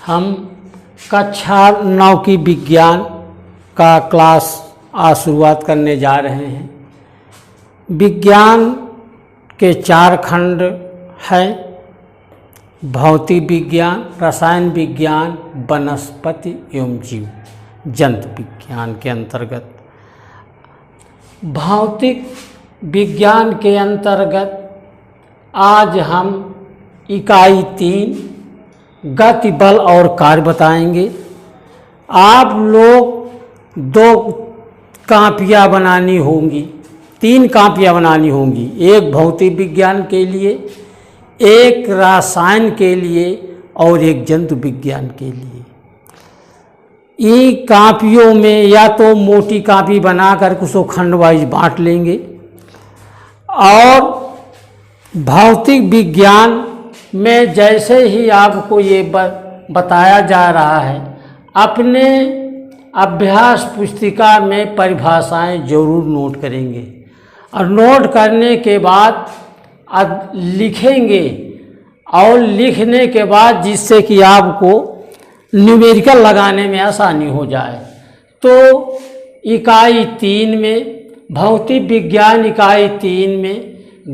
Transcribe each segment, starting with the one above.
हम कक्षा 9 की विज्ञान का क्लास आज शुरुआत करने जा रहे हैं। विज्ञान के 4 खंड हैं: भौतिक विज्ञान, रसायन विज्ञान, वनस्पति एवं जीव जंतु विज्ञान के अंतर्गत। भौतिक विज्ञान के अंतर्गत आज हम इकाई 3 गति, बल और कार्य बताएंगे। आप लोग 2 कापियाँ बनानी होंगी, 3 कापियाँ बनानी होंगी, एक भौतिक विज्ञान के लिए, एक रसायन के लिए और एक जंतु विज्ञान के लिए। इन कापियों में या तो मोटी कापी बनाकर उसको खंड वाइज बांट लेंगे और भौतिक विज्ञान में जैसे ही आपको ये बताया जा रहा है, अपने अभ्यास पुस्तिका में परिभाषाएं जरूर नोट करेंगे और नोट करने के बाद लिखेंगे और लिखने के बाद जिससे कि आपको न्यूमेरिकल लगाने में आसानी हो जाए। तो इकाई 3 में, भौतिक विज्ञान इकाई 3 में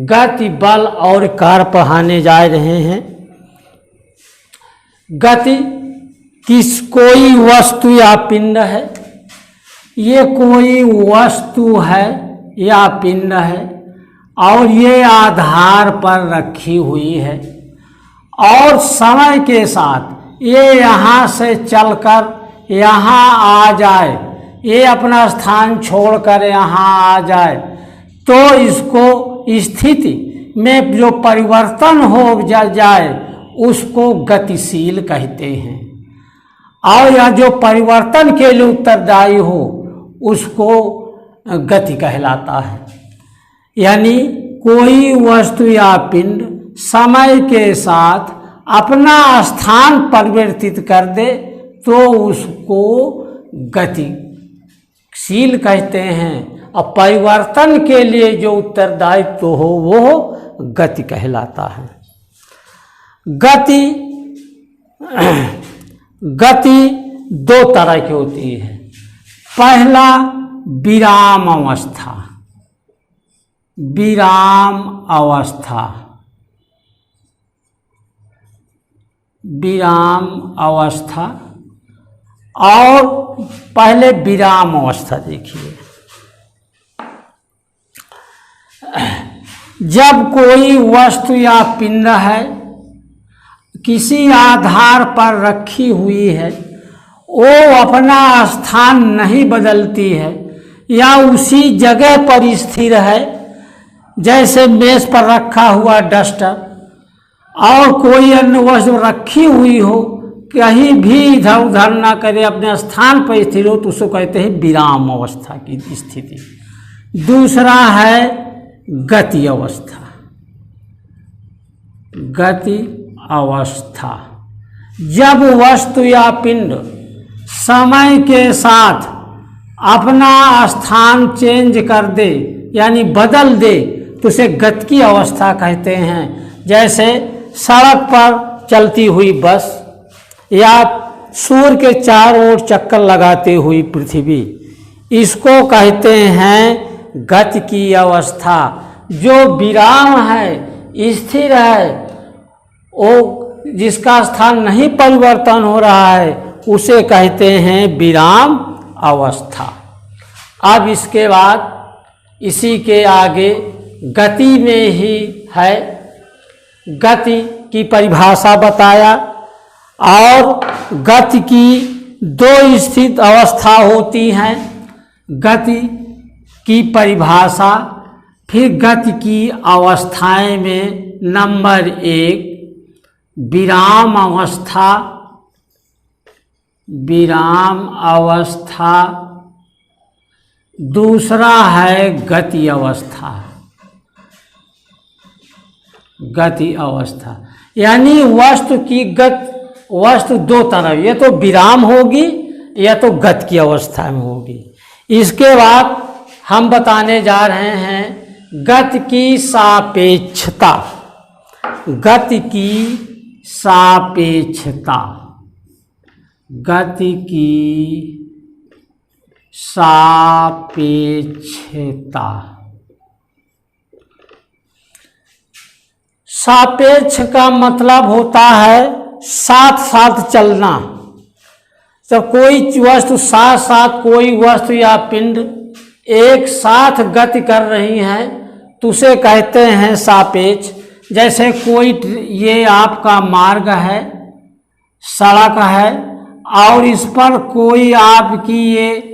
गति, बल और कार्य पढ़ाने जा रहे हैं। गति कोई वस्तु या पिंड है, ये कोई वस्तु है या पिंड है और ये आधार पर रखी हुई है और समय के साथ ये यहाँ से चलकर यहाँ आ जाए, ये अपना स्थान छोड़कर यहाँ आ जाए, तो इसको स्थिति में जो परिवर्तन हो जाए उसको गतिशील कहते हैं। और यह जो परिवर्तन के लिए उत्तरदायी हो उसको गति कहलाता है। यानी कोई वस्तु या पिंड समय के साथ अपना स्थान परिवर्तित कर दे तो उसको गतिशील कहते हैं और परिवर्तन के लिए जो उत्तरदायित्व हो वो गति कहलाता है। गति 2 तरह की होती है। पहला विराम अवस्था, विराम अवस्था, विराम अवस्था। और पहले विराम अवस्था देखिए, जब कोई वस्तु या पिंड है किसी आधार पर रखी हुई है, वो अपना स्थान नहीं बदलती है या उसी जगह पर स्थिर है, जैसे मेज पर रखा हुआ डस्टर और कोई अन्य वस्तु रखी हुई हो, कहीं भी इधर उधर ना करे, अपने स्थान पर स्थिर हो, तो उसको कहते हैं विराम अवस्था की स्थिति। दूसरा है गति अवस्था। गति अवस्था, जब वस्तु या पिंड समय के साथ अपना स्थान चेंज कर दे यानी बदल दे तो उसे गति की अवस्था कहते हैं। जैसे सड़क पर चलती हुई बस या सूर्य के चारों ओर चक्कर लगाती हुई पृथ्वी, इसको कहते हैं गति की अवस्था। जो विराम है, स्थिर है, वो जिसका स्थान नहीं परिवर्तन हो रहा है, उसे कहते हैं विराम अवस्था। अब इसके बाद इसी के आगे गति में ही है, गति की परिभाषा बताया और गति की 2 स्थित अवस्था होती हैं। गति की परिभाषा, फिर गति की अवस्थाएं में नंबर 1 विराम अवस्था, विराम अवस्था। दूसरा है गति अवस्था, गति अवस्था। यानी वस्तु की वस्तु 2 तरह, ये तो विराम होगी या तो गति की अवस्था में होगी। इसके बाद हम बताने जा रहे हैं गति की सापेक्षता, गति की सापेक्षता। गति की सापेक्षता। सापेक्ष का मतलब होता है साथ साथ चलना। तो कोई वस्तु साथ साथ कोई वस्तु या पिंड एक साथ गति कर रही है तो उसे कहते हैं सापेक्ष। जैसे कोई ये आपका मार्ग है, सड़क है, और इस पर कोई आपकी ये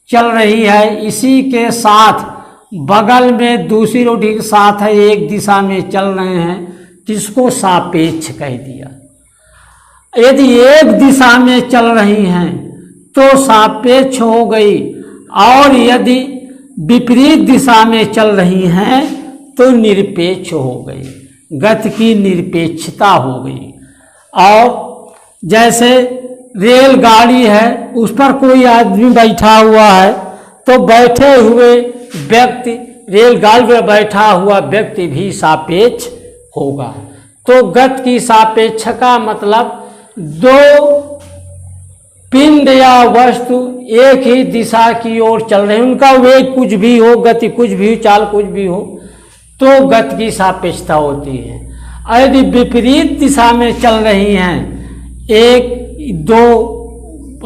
चल रही है, इसी के साथ बगल में दूसरी रोटी के साथ है, एक दिशा में चल रहे हैं, जिसको सापेक्ष कह दिया। यदि एक दिशा में चल रही हैं तो सापेक्ष हो गई, और यदि विपरीत दिशा में चल रही हैं तो निरपेक्ष हो गई, गति की निरपेक्षता हो गई। और जैसे रेलगाड़ी है, उस पर कोई आदमी बैठा हुआ है तो बैठे हुए व्यक्ति, रेलगाड़ी में बैठा हुआ व्यक्ति भी सापेक्ष होगा। तो गति की सापेक्ष का मतलब दो पिंड या वस्तु एक ही दिशा की ओर चल रहे हैं, उनका वेग कुछ भी हो, गति कुछ भी हो, चाल कुछ भी हो, तो गति की सापेक्षता होती है। यदि विपरीत दिशा में चल रही हैं, एक दो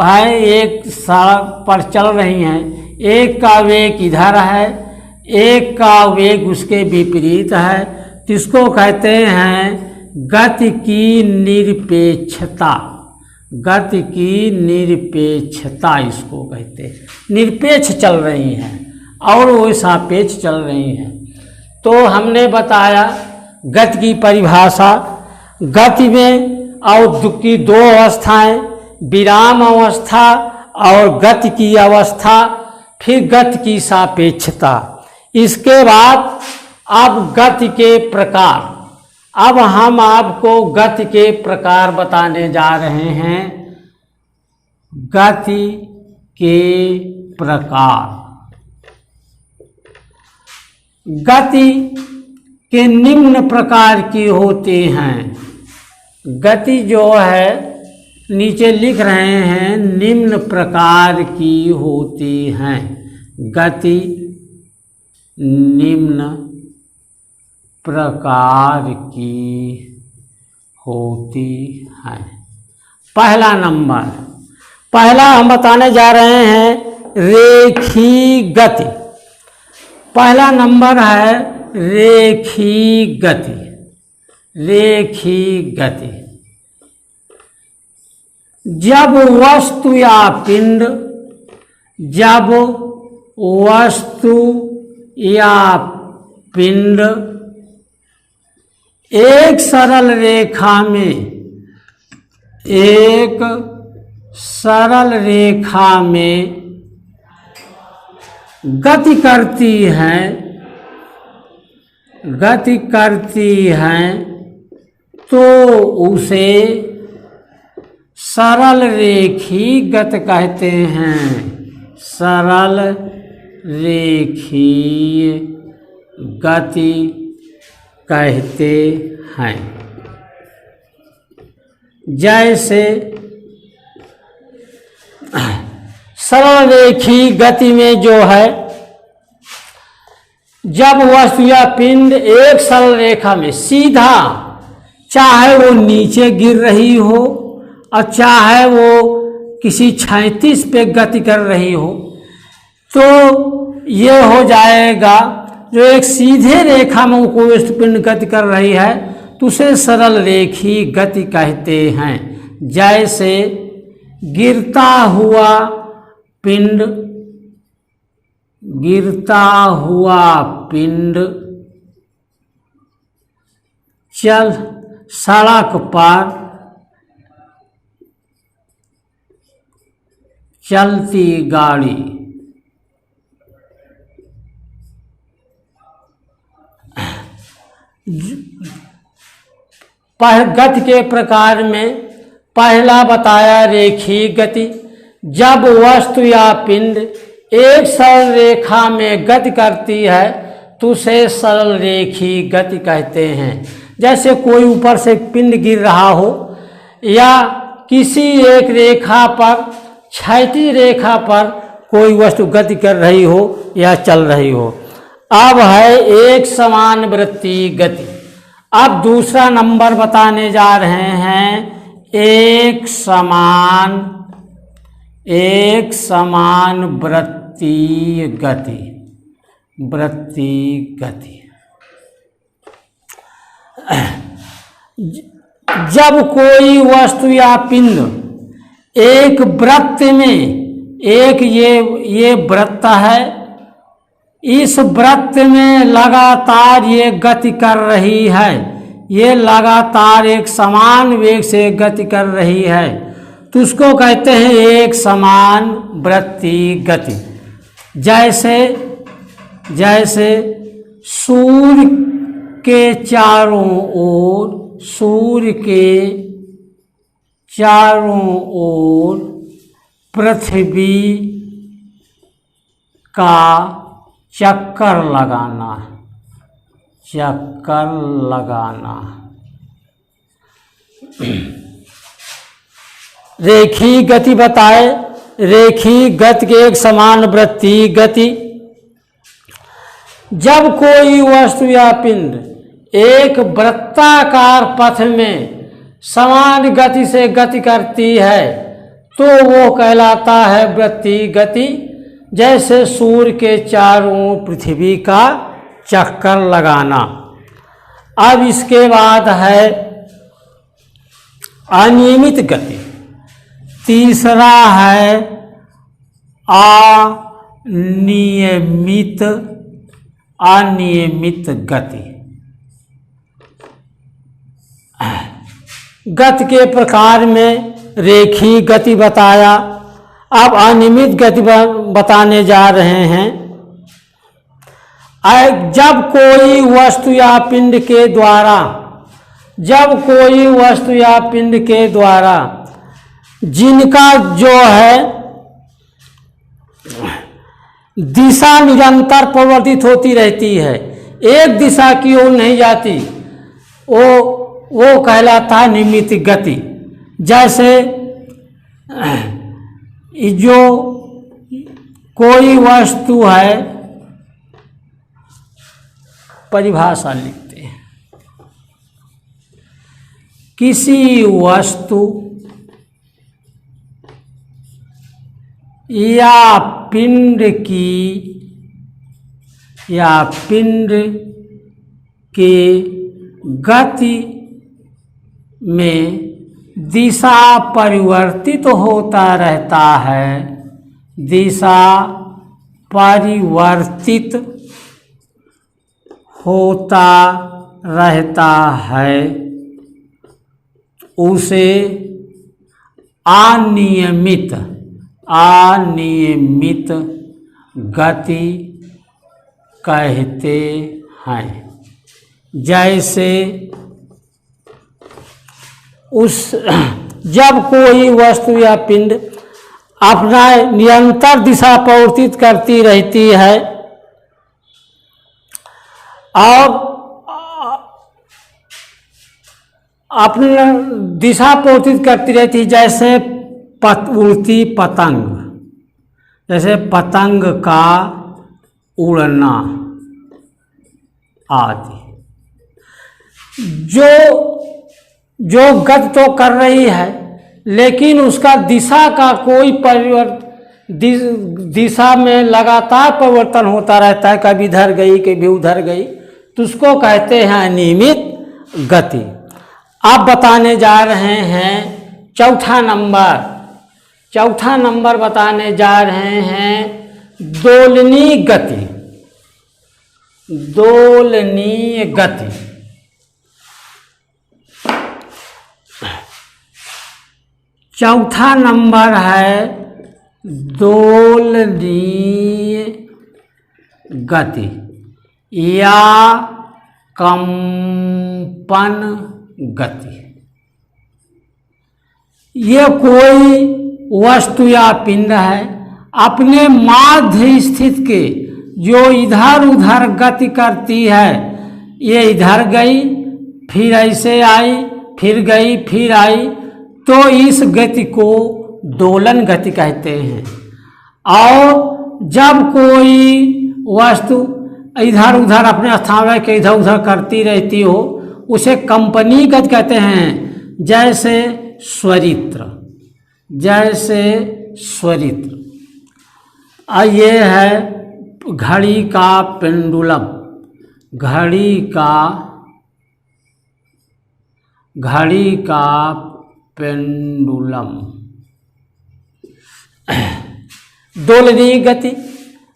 है, एक सड़क पर चल रही हैं, एक का वेग इधर है, एक का वेग उसके विपरीत है, तो इसको कहते हैं गति की निरपेक्षता। गति की निरपेक्षता इसको कहते हैं। निरपेक्ष चल रही हैं और वो सापेक्ष चल रही हैं। तो हमने बताया गति की परिभाषा। गति में और की दो अवस्थाएं, विराम अवस्था और गति की अवस्था, फिर गति की सापेक्षता। इसके बाद अब गति के प्रकार। अब हम आपको गति के प्रकार बताने जा रहे हैं। गति के प्रकार। गति के निम्न प्रकार की होती हैं। गति जो है नीचे लिख रहे हैं, निम्न प्रकार की होती हैं। गति निम्न प्रकार की होती है। पहला नंबर, पहला हम बताने जा रहे हैं रेखी गति। पहला नंबर है रेखी गति। रेखी गति जब वस्तु या पिंड, जब वस्तु या पिंड एक सरल रेखा में, एक सरल रेखा में गति करती हैं, गति करती हैं, तो उसे सरल रेखी गति कहते हैं। सरल रेखीय गति कहते हैं। जैसे सरल रेखी गति में जो है, जब वस्तु या पिंड एक सरल रेखा में सीधा, चाहे वो नीचे गिर रही हो और चाहे वो किसी क्षैतिज पे गति कर रही हो, तो ये हो जाएगा जो एक सीधे रेखा में कोई पिंड गति कर रही है तो उसे सरल रेखी गति कहते हैं। जैसे गिरता हुआ पिंड, गिरता हुआ पिंड चल सड़क पर चलती गाड़ी, गति के प्रकार में पहला बताया रेखीय गति। जब वस्तु या पिंड एक सरल रेखा में गति करती है तो उसे सरल रेखीय गति कहते हैं। जैसे कोई ऊपर से पिंड गिर रहा हो या किसी एक रेखा पर, क्षैतिज रेखा पर कोई वस्तु गति कर रही हो या चल रही हो। अब है एक समान वृत्ति गति। अब दूसरा नंबर बताने जा रहे हैं एक समान वृत्तीय गति। जब कोई वस्तु या पिंड एक वृत्त में, एक ये वृत्त है, इस वृत्त में लगातार ये गति कर रही है, ये लगातार एक समान वेग से गति कर रही है, तो उसको कहते हैं एक समान वृत्ति गति। जैसे सूर्य के चारों ओर पृथ्वी का चक्कर लगाना। रेखी गति बताए, रेखी गति के एक समान वृत्ति गति। जब कोई वस्तु या पिंड एक वृत्ताकार पथ में समान गति से गति करती है तो वो कहलाता है वृत्ति गति। जैसे सूर्य के चारों ओर पृथ्वी का चक्कर लगाना। अब इसके बाद है अनियमित गति। तीसरा है अनियमित गति। गति के प्रकार में रेखी गति बताया, अब अनियमित गति बताने जा रहे हैं। जब कोई वस्तु या पिंड के द्वारा जिनका जो है दिशा निरंतर परिवर्तित होती रहती है, एक दिशा की ओर नहीं जाती, वो कहलाता है नियमित गति। जैसे जो कोई वस्तु है, परिभाषा लिखते हैं, किसी वस्तु या पिंड के गति में दिशा परिवर्तित होता रहता है, दिशा परिवर्तित होता रहता है, उसे अनियमित गति कहते हैं। जैसे जब कोई वस्तु या पिंड अपना निरंतर दिशा परिवर्तित करती रहती है और अपना दिशा परिवर्तित करती रहती है, जैसे उड़ती पतंग, जैसे पतंग का उड़ना आदि, जो गति तो कर रही है लेकिन उसका दिशा का कोई दिशा में लगातार परिवर्तन होता रहता है, कभी इधर गई कभी उधर गई, तो उसको कहते हैं अनियमित गति। अब बताने जा रहे हैं चौथा नंबर बताने जा रहे हैं दोलनीय गति। चौथा नंबर है दोलनीय गति या कंपन गति। ये कोई वस्तु या पिंड है, अपने माध्य स्थित के जो इधर उधर गति करती है, ये इधर गई फिर ऐसे आई फिर गई फिर आई, तो इस गति को दोलन गति कहते हैं। और जब कोई वस्तु इधर उधर अपने स्थान के इधर उधर करती रहती हो उसे कंपनी गति कहते हैं। जैसे स्वरित्र, जैसे स्वरित्र। ये है घड़ी का पेंडुलम, घड़ी का पेंडुलम। दोलनीय गति,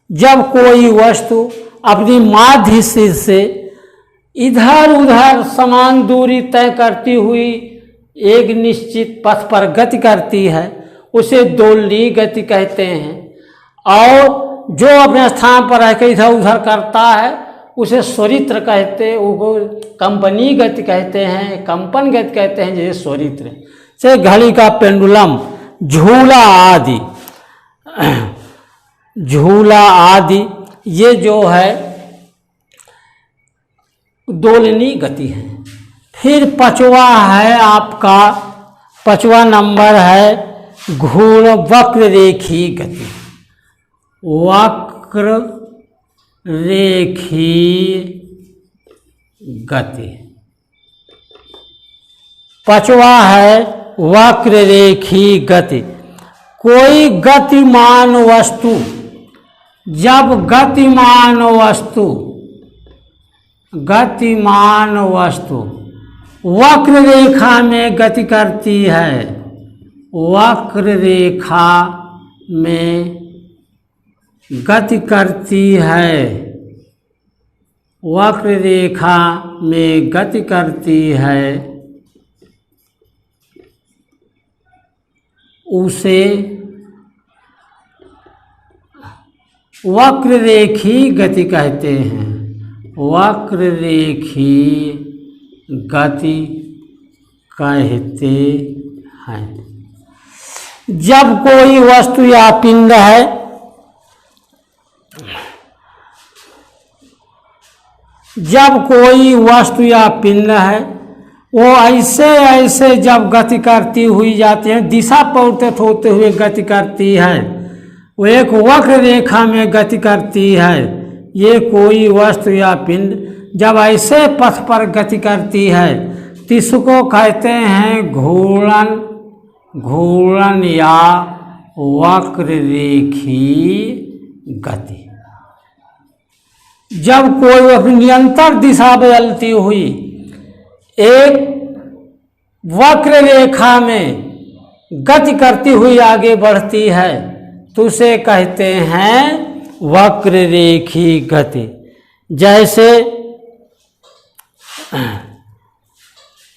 जब कोई वस्तु अपनी माध्य से इधर उधर समान दूरी तय करती हुई एक निश्चित पथ पर गति करती है उसे दोलनीय गति कहते हैं। और जो अपने स्थान पर रहकर इधर उधर करता है उसे स्वरित्र कहते, वो कंपनी गति कहते हैं, कंपन गति कहते हैं, जैसे स्वरित्र। से घड़ी का पेंडुलम, झूला आदि, झूला आदि ये जो है दोलनीय गति है। फिर पांचवा है आपका, पांचवा नंबर है घूर्ण वक्र रेखी गति। वक्र रेखी गति, पांचवा है वक्र रेखी गति। कोई गतिमान वस्तु, जब गतिमान वस्तु वक्र रेखा में गति करती है, वक्र रेखा में गति करती है, वक्र रेखा में गति करती है, उसे वक्र रेखी गति कहते हैं। वक्र रेखी गति कहते हैं। जब कोई वस्तु या पिंड है, जब कोई वस्तु या पिंड है वो ऐसे जब गति करती हुई जाती है, दिशा परिवर्तित होते हुए गति करती है, वो एक वक्र रेखा में गति करती है। ये कोई वस्तु या पिंड जब ऐसे पथ पर गति करती है तो इसको कहते हैं घूर्णन, घूर्णन या वक्र रेखी गति। जब कोई अपनी निरंतर दिशा बदलती हुई एक वक्र रेखा में गति करती हुई आगे बढ़ती है तो उसे कहते हैं वक्र रेखी गति। जैसे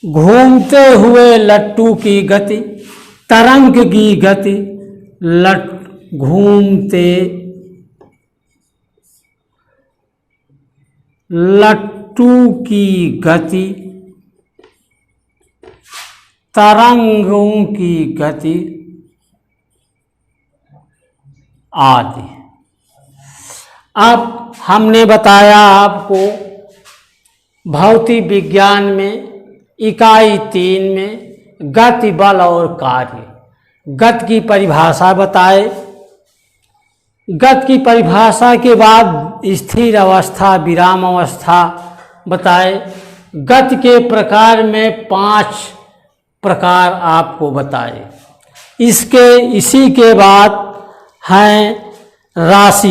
घूमते हुए लट्टू की गति, तरंग की गति, घूमते लट्टू की गति, तरंगों की गति आदि। अब हमने बताया आपको भौतिक विज्ञान में इकाई 3 में गति, बल और कार्य। गति की परिभाषा बताए, गति की परिभाषा के बाद स्थिर अवस्था, विराम अवस्था बताए। गति के प्रकार में 5 प्रकार आपको बताए। इसी के बाद हैं राशि